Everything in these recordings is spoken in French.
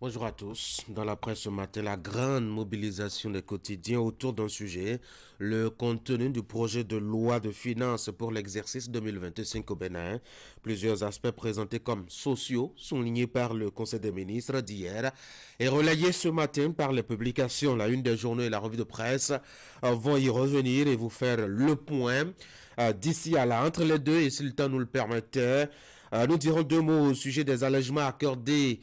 Bonjour à tous. Dans la presse ce matin, la grande mobilisation des quotidiens autour d'un sujet, le contenu du projet de loi de finances pour l'exercice 2025 au Bénin. Plusieurs aspects présentés comme sociaux, soulignés par le Conseil des ministres d'hier et relayés ce matin par les publications. La une des journaux et la revue de presse vont y revenir et vous faire le point d'ici à là. Entre les deux, et si le temps nous le permettait, nous dirons deux mots au sujet des allègements accordés,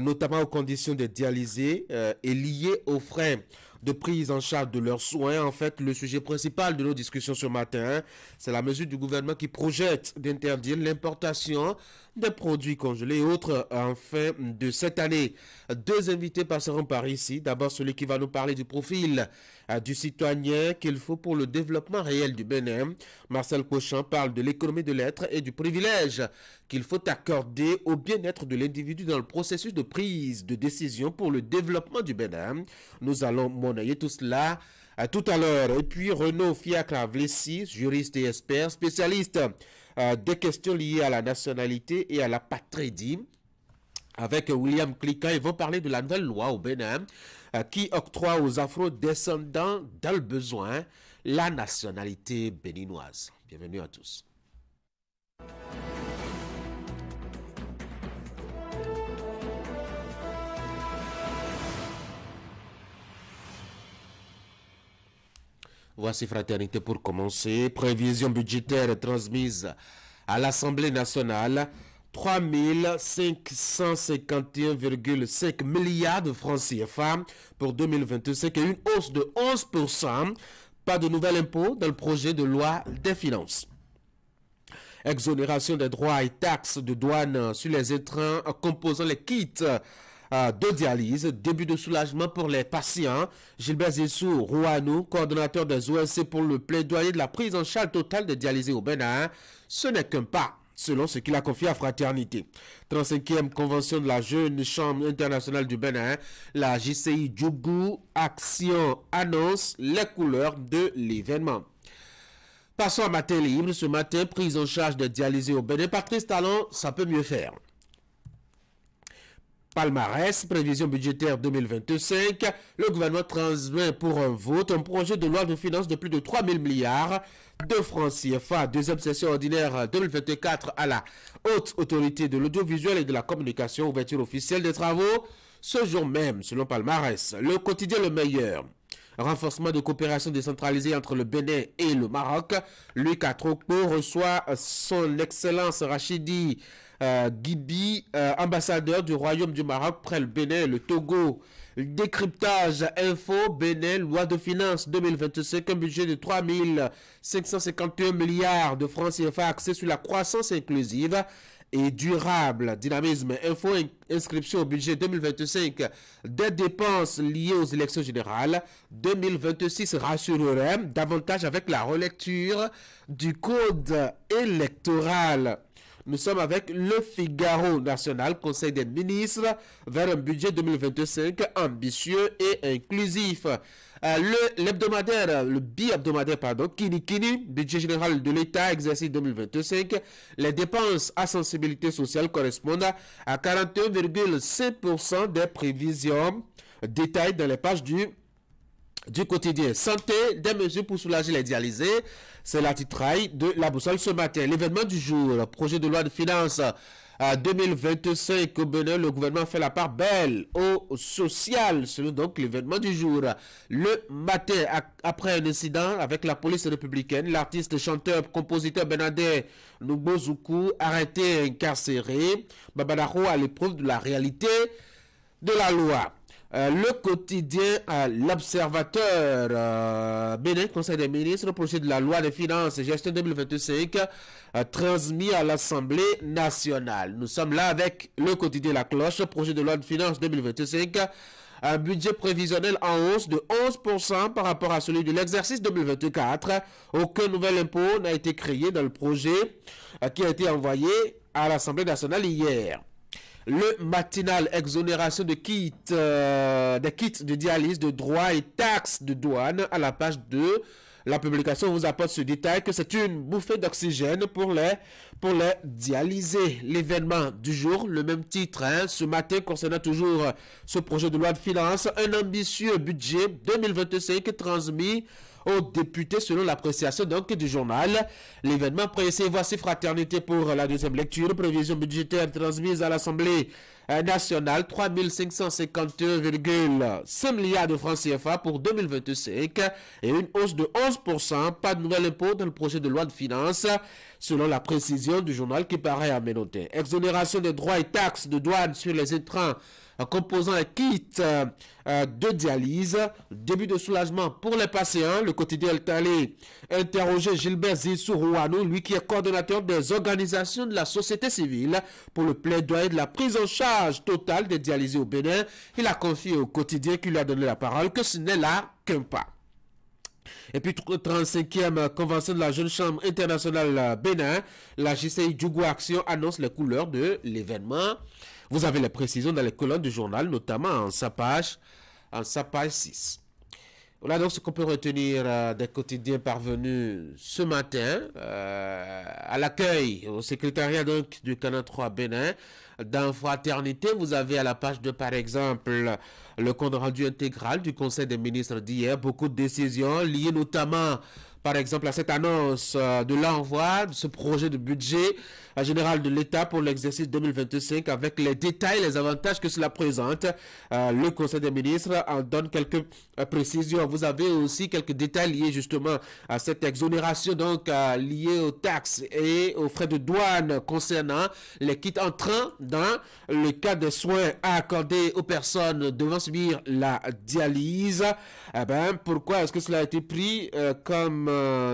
notamment aux conditions des dialysés et liés aux frais de prise en charge de leurs soins. En fait, le sujet principal de nos discussions ce matin, c'est la mesure du gouvernement qui projette d'interdire l'importation des produits congelés et autres en fin de cette année. Deux invités passeront par ici. D'abord, celui qui va nous parler du profil du citoyen qu'il faut pour le développement réel du Bénin. Marcel Cochin parle de l'économie de l'être et du privilège qu'il faut accorder au bien-être de l'individu dans le processus de prise de décision pour le développement du Bénin. Nous allons monnayer tout cela tout à l'heure. Et puis Renaud Fiacre-Vlessis, juriste et expert, spécialiste des questions liées à la nationalité et à la patrie. Avec William Klika, ils vont parler de la nouvelle loi au Bénin qui octroie aux afro-descendants dans le besoin la nationalité béninoise. Bienvenue à tous. Voici Fraternité pour commencer. Prévision budgétaire transmise à l'Assemblée nationale. 3 551,5 milliards de francs CFA pour 2025 et une hausse de 11%. Pas de nouvel impôt dans le projet de loi des finances. Exonération des droits et taxes de douane sur les intrants composant les kits de dialyse, début de soulagement pour les patients. Gilbert Zissou Rouanou, coordonnateur des ONC pour le plaidoyer de la prise en charge totale des dialysés au Bénin, ce n'est qu'un pas, selon ce qu'il a confié à Fraternité. 35e convention de la Jeune Chambre internationale du Bénin, la JCI Djougou Action annonce les couleurs de l'événement. Passons à matin libre. Ce matin, prise en charge des dialysés au Bénin. Patrice Talon, ça peut mieux faire. Palmarès, prévision budgétaire 2025, le gouvernement transmet pour un vote un projet de loi de finances de plus de 3 000 milliards de francs CFA. Deuxième session ordinaire 2024 à la Haute Autorité de l'Audiovisuel et de la Communication, ouverture officielle des travaux ce jour même, selon Palmarès. Le quotidien Le Meilleur. Renforcement de coopération décentralisée entre le Bénin et le Maroc. Louis Katroko reçoit son Excellence Rachidi Gibi, ambassadeur du Royaume du Maroc près le Bénin et le Togo. Décryptage info Bénin, loi de finances 2025, un budget de 3 551 milliards de francs CFA axé sur la croissance inclusive et durable. Dynamisme info, inscription au budget 2025 des dépenses liées aux élections générales. 2026 rassurerait davantage avec la relecture du code électoral. Nous sommes avec Le Figaro National, Conseil des ministres, vers un budget 2025 ambitieux et inclusif. Le bi-hebdomadaire, Kini Kini, budget général de l'État, exercice 2025. Les dépenses à sensibilité sociale correspondent à 41,5% des prévisions. Détail dans les pages du quotidien. Santé, des mesures pour soulager les dialysés. C'est la titraille de la boussole ce matin. L'événement du jour, le projet de loi de finances 2025 au Bénin, le gouvernement fait la part belle au social, selon donc l'événement du jour. Le matin, après un incident avec la police républicaine, l'artiste, chanteur, compositeur Benadé Noubozoukou, arrêté et incarcéré. Babadaro à l'épreuve de la réalité de la loi. Le quotidien L'Observateur, Bénin, Conseil des ministres, projet de la loi des finances gestion 2025 transmis à l'Assemblée nationale. Nous sommes là avec le quotidien La Cloche, projet de loi de finances 2025, un budget prévisionnel en hausse de 11% par rapport à celui de l'exercice 2024. Aucun nouvel impôt n'a été créé dans le projet qui a été envoyé à l'Assemblée nationale hier. Le matinal, exonération de kits, des kits de dialyse, de droits et taxes de douane à la page 2. La publication vous apporte ce détail que c'est une bouffée d'oxygène pour les dialysés. L'événement du jour, le même titre, ce matin, concernant toujours ce projet de loi de finances, un ambitieux budget 2025 transmis aux députés selon l'appréciation donc du journal. L'événement précis, voici Fraternité pour la deuxième lecture, prévision budgétaire transmise à l'Assemblée nationale, 3551,5 milliards de francs CFA pour 2025 et une hausse de 11%, pas de nouvel impôt dans le projet de loi de finances selon la précision du journal qui paraît à Ménotin. Exonération des droits et taxes de douane sur les intrants composant un kit de dialyse, début de soulagement pour les patients. Le quotidien est allé interroger Gilbert Zissou-Rouanou, lui qui est coordonnateur des organisations de la société civile pour le plaidoyer de la prise en charge totale des dialysés au Bénin. Il a confié au quotidien qui lui a donné la parole que ce n'est là qu'un pas. Et puis, 35e convention de la Jeune Chambre internationale Bénin, la JCI Djougou Action annonce les couleurs de l'événement. Vous avez les précisions dans les colonnes du journal, notamment en sa page 6. Voilà donc ce qu'on peut retenir des quotidiens parvenus ce matin à l'accueil au secrétariat donc du Canal 3 Bénin. Dans Fraternité, vous avez à la page 2 par exemple le compte rendu intégral du Conseil des ministres d'hier. Beaucoup de décisions liées notamment par exemple à cette annonce de l'envoi de ce projet de budget général de l'État pour l'exercice 2025 avec les détails, les avantages que cela présente. Le Conseil des ministres en donne quelques précisions. Vous avez aussi quelques détails liés justement à cette exonération donc liée aux taxes et aux frais de douane concernant les kits entrants dans le cas des soins à accorder aux personnes devant subir la dialyse. Eh ben, pourquoi est-ce que cela a été pris comme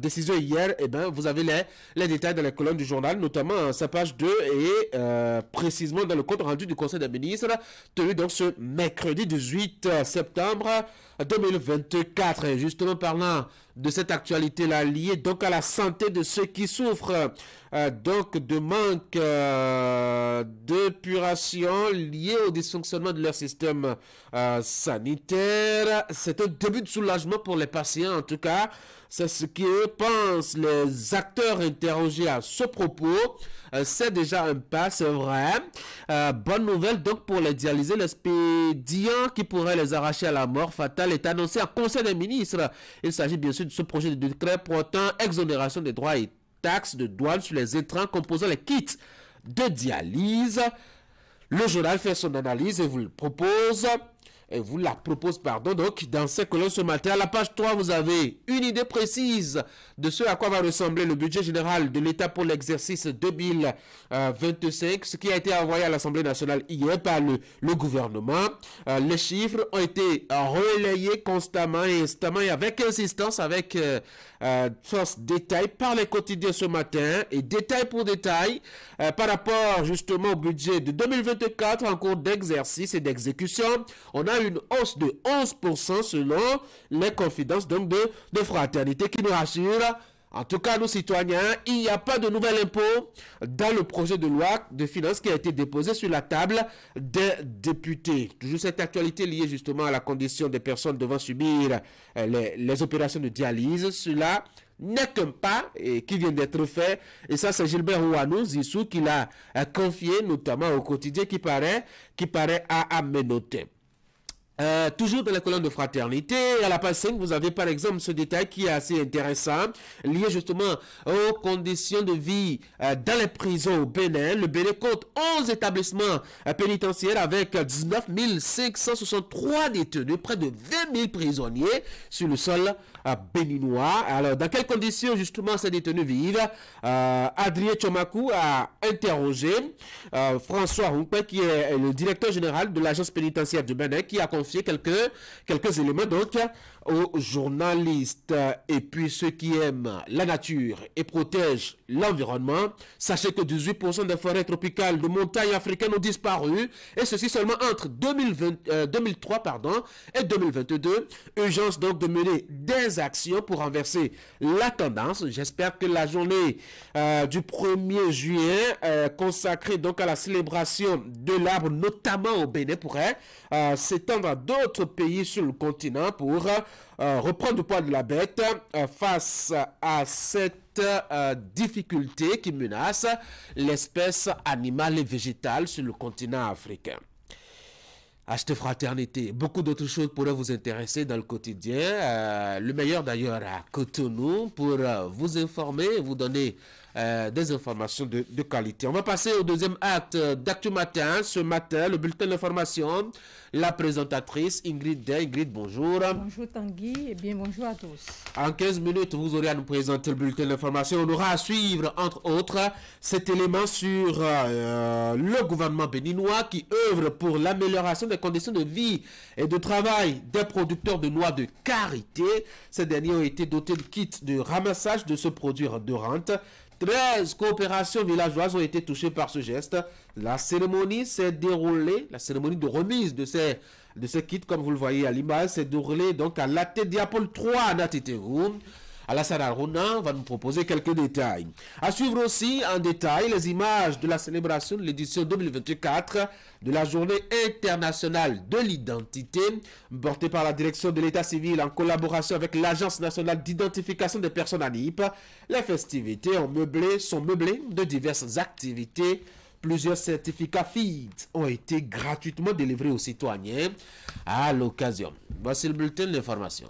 décision hier? Eh ben, vous avez les détails dans les colonnes du journal, notamment sa page 2 et précisément dans le compte rendu du Conseil des ministres tenu donc ce mercredi 18 septembre 2024. Et justement parlant de cette actualité-là liée donc à la santé de ceux qui souffrent donc de manque d'épuration lié au dysfonctionnement de leur système sanitaire. C'est un début de soulagement pour les patients en tout cas. C'est ce que pensent les acteurs interrogés à ce propos. C'est déjà un pas, c'est vrai. Bonne nouvelle donc pour les dialysés. L'expédient qui pourrait les arracher à la mort fatale est annoncé en Conseil des ministres. Il s'agit bien sûr de ce projet de décret portant exonération des droits et taxes de douane sur les intrants composant les kits de dialyse. Le journal fait son analyse et vous le propose. Et vous la propose, pardon. Donc, dans ces colonnes ce matin, à la page 3, vous avez une idée précise de ce à quoi va ressembler le budget général de l'État pour l'exercice 2025, ce qui a été envoyé à l'Assemblée nationale hier par le gouvernement. Les chiffres ont été relayés constamment et instamment et avec insistance, avec force détail par les quotidiens ce matin et détail pour détail par rapport justement au budget de 2024 en cours d'exercice et d'exécution. On a une hausse de 11% selon les confidences donc de Fraternité qui nous rassure. En tout cas, nous citoyens, il n'y a pas de nouvel impôt dans le projet de loi de finances qui a été déposé sur la table des députés. Toujours cette actualité liée justement à la condition des personnes devant subir les opérations de dialyse. Cela n'est qu'un pas qui vient d'être fait. Et ça, c'est Gilbert Rouanou, Zissou, qui l'a confié notamment au quotidien qui paraît à Ménotin. Toujours dans la colonne de Fraternité, à la page 5, vous avez par exemple ce détail qui est assez intéressant, lié justement aux conditions de vie dans les prisons au Bénin. Le Bénin compte 11 établissements pénitentiaires avec 19 563 détenus, près de 20 000 prisonniers sur le sol béninois. Alors, dans quelles conditions justement ces détenus vivent? Adrien Tchomakou a interrogé François Humpé, qui est le directeur général de l'agence pénitentiaire du Bénin, qui a confié quelques éléments donc aux journalistes. Et puis ceux qui aiment la nature et protègent l'environnement, sachez que 18% des forêts tropicales de montagne africaines ont disparu, et ceci seulement entre 2003 et 2022. Urgence donc de mener des actions pour renverser la tendance. J'espère que la journée du 1er juillet consacrée donc à la célébration de l'arbre, notamment au Bénin, pourrait s'étendre d'autres pays sur le continent pour reprendre le poids de la bête face à cette difficulté qui menace l'espèce animale et végétale sur le continent africain. Achetez Fraternité. Beaucoup d'autres choses pourraient vous intéresser dans le quotidien. Le meilleur d'ailleurs à Cotonou pour vous informer et vous donner des informations de qualité. On va passer au deuxième acte d'Actu Matin. Ce matin, le bulletin d'information. La présentatrice Ingrid Day. Ingrid, bonjour. Bonjour Tanguy et bien bonjour à tous. En 15 minutes, vous aurez à nous présenter le bulletin d'information. On aura à suivre, entre autres, cet élément sur le gouvernement béninois qui œuvre pour l'amélioration des conditions de vie et de travail des producteurs de noix de karité. Ces derniers ont été dotés de kits de ramassage de ce produit de rente. 13 coopérations villageoises ont été touchées par ce geste. La cérémonie s'est déroulée, la cérémonie de remise de ces kits, comme vous le voyez à l'image, s'est déroulée donc à Laté Diapol 3 à Natiteru. Alassane Arona va nous proposer quelques détails. À suivre aussi en détail les images de la célébration de l'édition 2024 de la Journée internationale de l'identité, portée par la direction de l'État civil en collaboration avec l'Agence nationale d'identification des personnes ANIP. Les festivités sont meublées de diverses activités. Plusieurs certificats FID ont été gratuitement délivrés aux citoyens à l'occasion. Voici le bulletin d'information.